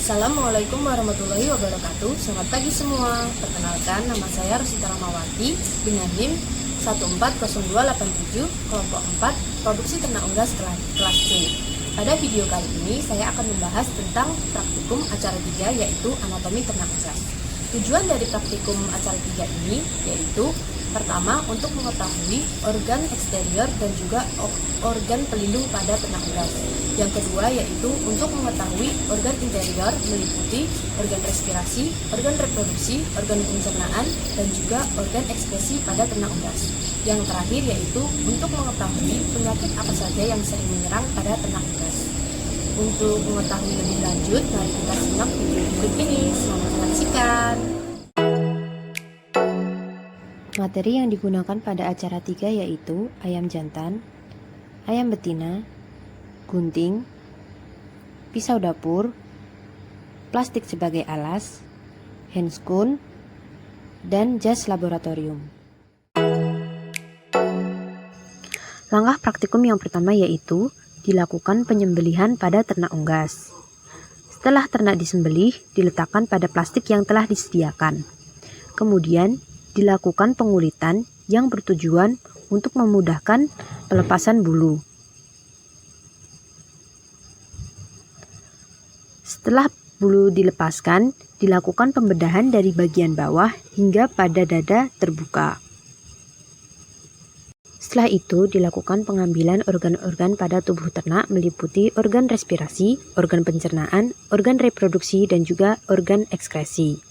Assalamualaikum warahmatullahi wabarakatuh. Selamat pagi semua. Perkenalkan, nama saya Rosita Ramawati dengan NIM 140287 kelompok 4 produksi ternak unggas kelas C. Pada video kali ini saya akan membahas tentang praktikum acara 3 yaitu anatomi ternak unggas. Tujuan dari praktikum acara 3 ini yaitu pertama, untuk mengetahui organ eksterior dan juga organ pelindung pada ternak unggas. Yang kedua yaitu untuk mengetahui organ interior meliputi organ respirasi, organ reproduksi, organ pencernaan, dan juga organ ekskresi pada ternak unggas. Yang terakhir yaitu untuk mengetahui penyakit apa saja yang sering menyerang pada ternak unggas. Untuk mengetahui lebih lanjut, mari kita simak video berikut ini. Selamat menyaksikan. Materi yang digunakan pada acara 3 yaitu ayam jantan, ayam betina, gunting, pisau dapur, plastik sebagai alas, handscoon, dan jas laboratorium. Langkah praktikum yang pertama yaitu dilakukan penyembelihan pada ternak unggas. Setelah ternak disembelih, diletakkan pada plastik yang telah disediakan. Kemudian, dilakukan pengulitan yang bertujuan untuk memudahkan pelepasan bulu. Setelah bulu dilepaskan, dilakukan pembedahan dari bagian bawah hingga pada dada terbuka. Setelah itu, dilakukan pengambilan organ-organ pada tubuh ternak meliputi organ respirasi, organ pencernaan, organ reproduksi, dan juga organ ekskresi.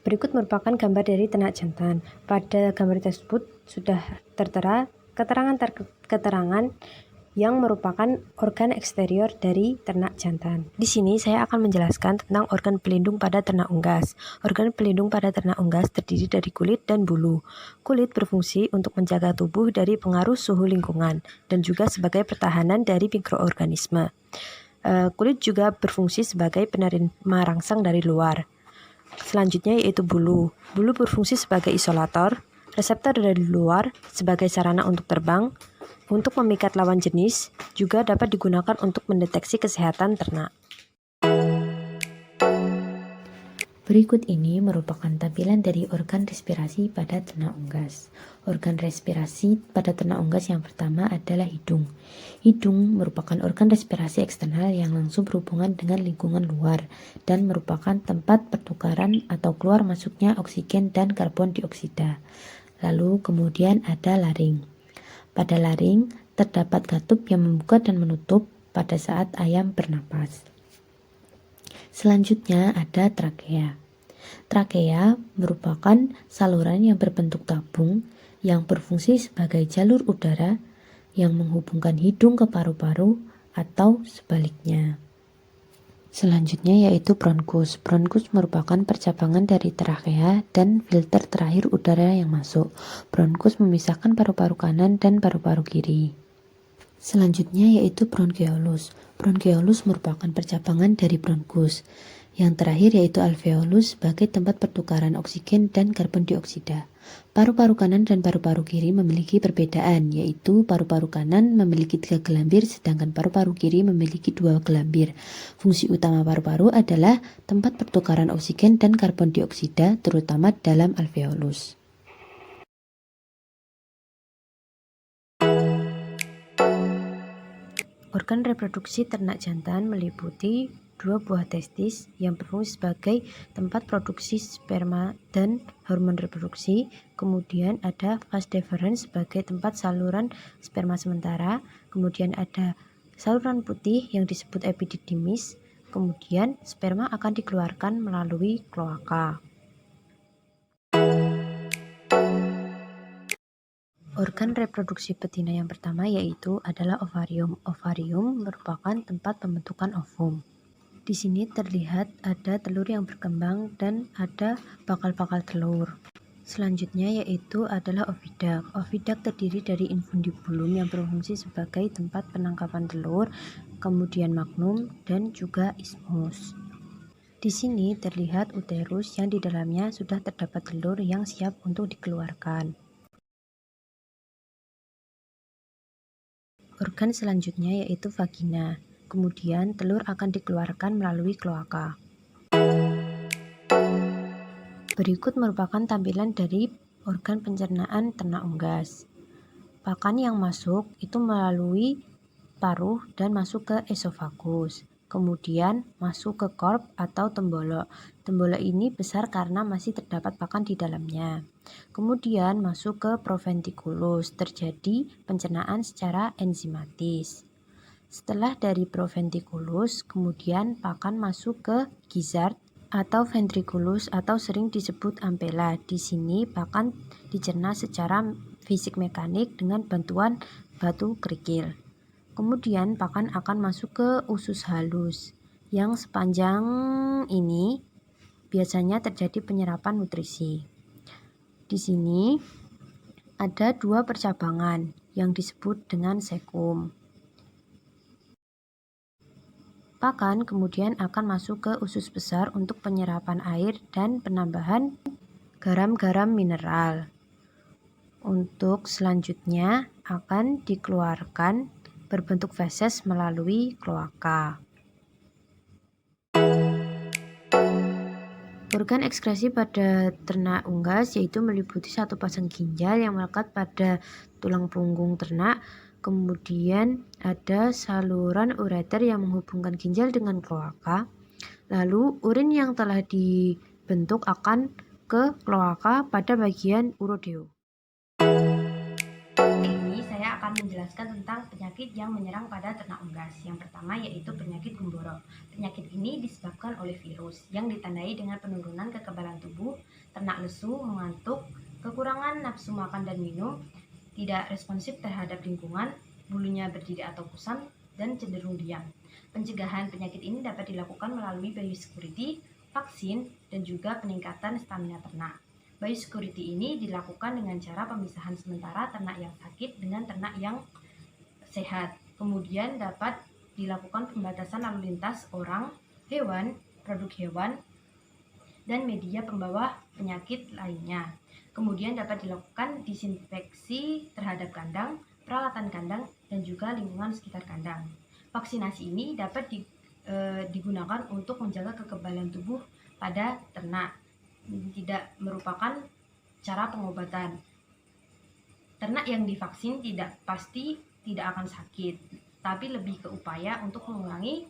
Berikut merupakan gambar dari ternak jantan. Pada gambar tersebut sudah tertera keterangan yang merupakan organ eksterior dari ternak jantan. Di sini saya akan menjelaskan tentang organ pelindung pada ternak unggas. Organ pelindung pada ternak unggas terdiri dari kulit dan bulu. Kulit berfungsi untuk menjaga tubuh dari pengaruh suhu lingkungan dan juga sebagai pertahanan dari mikroorganisme. Kulit juga berfungsi sebagai penerima rangsang dari luar. Selanjutnya yaitu bulu. Bulu berfungsi sebagai isolator, reseptor dari luar sebagai sarana untuk terbang, untuk memikat lawan jenis, juga dapat digunakan untuk mendeteksi kesehatan ternak. Berikut ini merupakan tampilan dari organ respirasi pada ternak unggas. Organ respirasi pada ternak unggas yang pertama adalah hidung. Hidung merupakan organ respirasi eksternal yang langsung berhubungan dengan lingkungan luar dan merupakan tempat pertukaran atau keluar masuknya oksigen dan karbon dioksida. Lalu kemudian ada laring. Pada laring terdapat katup yang membuka dan menutup pada saat ayam bernapas. Selanjutnya ada trakea. Trakea merupakan saluran yang berbentuk tabung yang berfungsi sebagai jalur udara yang menghubungkan hidung ke paru-paru atau sebaliknya. Selanjutnya yaitu bronkus. Bronkus merupakan percabangan dari trakea dan filter terakhir udara yang masuk. Bronkus memisahkan paru-paru kanan dan paru-paru kiri. Selanjutnya yaitu bronkeolus. Bronkeolus merupakan percabangan dari bronkus. Yang terakhir yaitu alveolus sebagai tempat pertukaran oksigen dan karbon dioksida. Paru-paru kanan dan paru-paru kiri memiliki perbedaan, yaitu paru-paru kanan memiliki 3 gelambir sedangkan paru-paru kiri memiliki 2 gelambir. Fungsi utama paru-paru adalah tempat pertukaran oksigen dan karbon dioksida, terutama dalam alveolus. Organ reproduksi ternak jantan meliputi 2 buah testis yang berfungsi sebagai tempat produksi sperma dan hormon reproduksi. Kemudian ada vas deferens sebagai tempat saluran sperma sementara. Kemudian ada saluran putih yang disebut epididymis. Kemudian sperma akan dikeluarkan melalui kloaka. Organ reproduksi betina yang pertama yaitu adalah ovarium. Ovarium merupakan tempat pembentukan ovum. Di sini terlihat ada telur yang berkembang dan ada bakal-bakal telur. Selanjutnya yaitu adalah oviduct. Oviduct terdiri dari infundibulum yang berfungsi sebagai tempat penangkapan telur, kemudian magnum dan juga isthmus. Di sini terlihat uterus yang di dalamnya sudah terdapat telur yang siap untuk dikeluarkan. organ selanjutnya yaitu vagina. Kemudian telur akan dikeluarkan melalui kloaka. Berikut merupakan tampilan dari organ pencernaan ternak unggas. Pakan yang masuk itu melalui paruh dan masuk ke esofagus. Kemudian masuk ke korp atau tembolok. Tembolok ini besar karena masih terdapat pakan di dalamnya. Kemudian masuk ke proventriculus, terjadi pencernaan secara enzimatis. Setelah dari proventriculus, kemudian pakan masuk ke gizzard atau ventriculus atau sering disebut ampela. Di sini pakan dicerna secara fisik mekanik dengan bantuan batu kerikil. Kemudian pakan akan masuk ke usus halus yang sepanjang ini biasanya terjadi penyerapan nutrisi. Di sini ada dua percabangan yang disebut dengan sekum. Pakan kemudian akan masuk ke usus besar untuk penyerapan air dan penambahan garam-garam mineral. Untuk selanjutnya akan dikeluarkan berbentuk feses melalui kloaka. Organ ekskresi pada ternak unggas yaitu meliputi satu pasang ginjal yang melekat pada tulang punggung ternak. Kemudian ada saluran ureter yang menghubungkan ginjal dengan kloaka. Lalu urin yang telah dibentuk akan ke kloaka pada bagian urodeo. Ini saya akan menjelaskan tentang penyakit yang menyerang pada ternak unggas. Yang pertama yaitu penyakit gumboro. Penyakit ini disebabkan oleh virus yang ditandai dengan penurunan kekebalan tubuh, ternak lesu, mengantuk, kekurangan nafsu makan dan minum, tidak responsif terhadap lingkungan, bulunya berdiri atau kusam, dan cenderung diam. Pencegahan penyakit ini dapat dilakukan melalui biosecurity, vaksin, dan juga peningkatan stamina ternak. Biosecurity ini dilakukan dengan cara pemisahan sementara ternak yang sakit dengan ternak yang sehat. Kemudian dapat dilakukan pembatasan lalu lintas orang, hewan, produk hewan, dan media pembawa penyakit lainnya. Kemudian dapat dilakukan disinfeksi terhadap kandang, peralatan kandang, dan juga lingkungan sekitar kandang. Vaksinasi ini dapat digunakan untuk menjaga kekebalan tubuh pada ternak. Tidak merupakan cara pengobatan. Ternak yang divaksin tidak pasti tidak akan sakit, tapi lebih ke upaya untuk mengurangi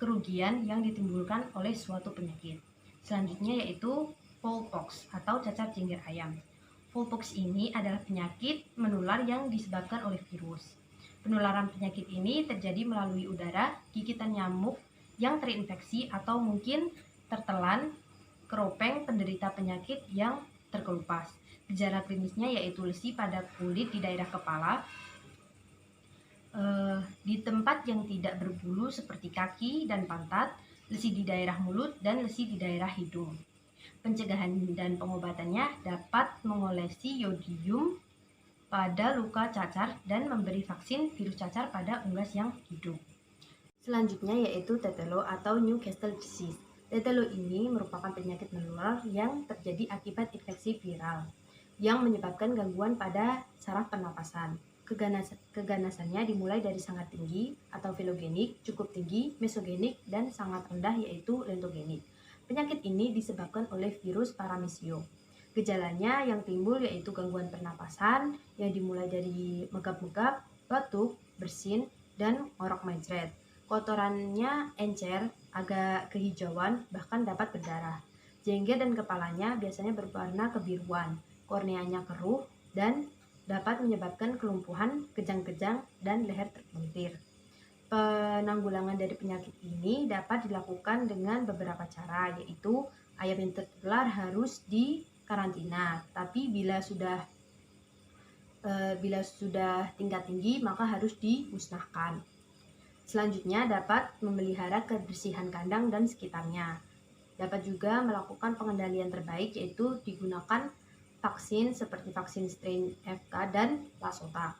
kerugian yang ditimbulkan oleh suatu penyakit. Selanjutnya yaitu Fowlpox atau cacar cingir ayam. Fowlpox ini adalah penyakit menular yang disebabkan oleh virus. Penularan penyakit ini terjadi melalui udara, gigitan nyamuk yang terinfeksi atau mungkin tertelan keropeng penderita penyakit yang terkelupas. Gejala klinisnya yaitu lesi pada kulit di daerah kepala, di tempat yang tidak berbulu seperti kaki dan pantat, lesi di daerah mulut, dan lesi di daerah hidung. Pencegahan dan pengobatannya dapat mengolesi yodium pada luka cacar dan memberi vaksin virus cacar pada unggas yang hidup. Selanjutnya yaitu tetelo atau Newcastle disease. Tetelo ini merupakan penyakit menular yang terjadi akibat infeksi viral yang menyebabkan gangguan pada saraf pernapasan. Keganasannya dimulai dari sangat tinggi atau filogenik, cukup tinggi, mesogenik, dan sangat rendah yaitu lentogenik. Penyakit ini disebabkan oleh virus Paramecium. Gejalanya yang timbul yaitu gangguan pernapasan yang dimulai dari megap-megap, batuk, bersin, dan ngorok mencret. Kotorannya encer, agak kehijauan, bahkan dapat berdarah. Jenggot dan kepalanya biasanya berwarna kebiruan, korneanya keruh, dan dapat menyebabkan kelumpuhan, kejang-kejang, dan leher terpelintir. Penanggulangan dari penyakit ini dapat dilakukan dengan beberapa cara, yaitu ayam yang tertular harus dikarantina, tapi bila sudah tingkat tinggi maka harus dimusnahkan. Selanjutnya dapat memelihara kebersihan kandang dan sekitarnya. Dapat juga melakukan pengendalian terbaik yaitu digunakan vaksin seperti vaksin strain FK dan Lasota.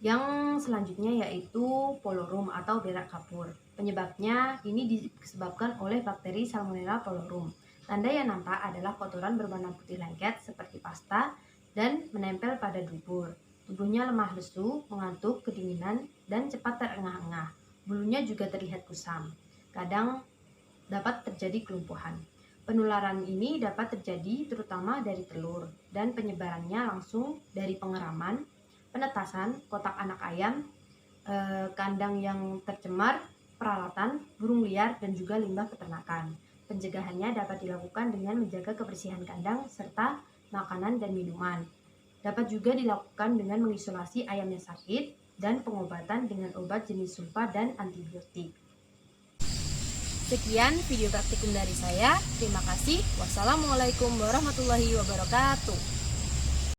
Yang selanjutnya yaitu polorum atau berak kapur. Penyebabnya ini disebabkan oleh bakteri Salmonella polorum. Tanda yang nampak adalah kotoran berwarna putih lengket seperti pasta dan menempel pada dubur. Tubuhnya lemah lesu, mengantuk, kedinginan, dan cepat terengah-engah. Bulunya juga terlihat kusam. Kadang dapat terjadi kelumpuhan. Penularan ini dapat terjadi terutama dari telur, dan penyebarannya langsung dari pengeraman, penetasan, kotak anak ayam, kandang yang tercemar, peralatan, burung liar, dan juga limbah peternakan. Pencegahannya dapat dilakukan dengan menjaga kebersihan kandang serta makanan dan minuman. Dapat juga dilakukan dengan mengisolasi ayam yang sakit dan pengobatan dengan obat jenis sulfa dan antibiotik. Sekian video praktikum dari saya. Terima kasih. Wassalamualaikum warahmatullahi wabarakatuh.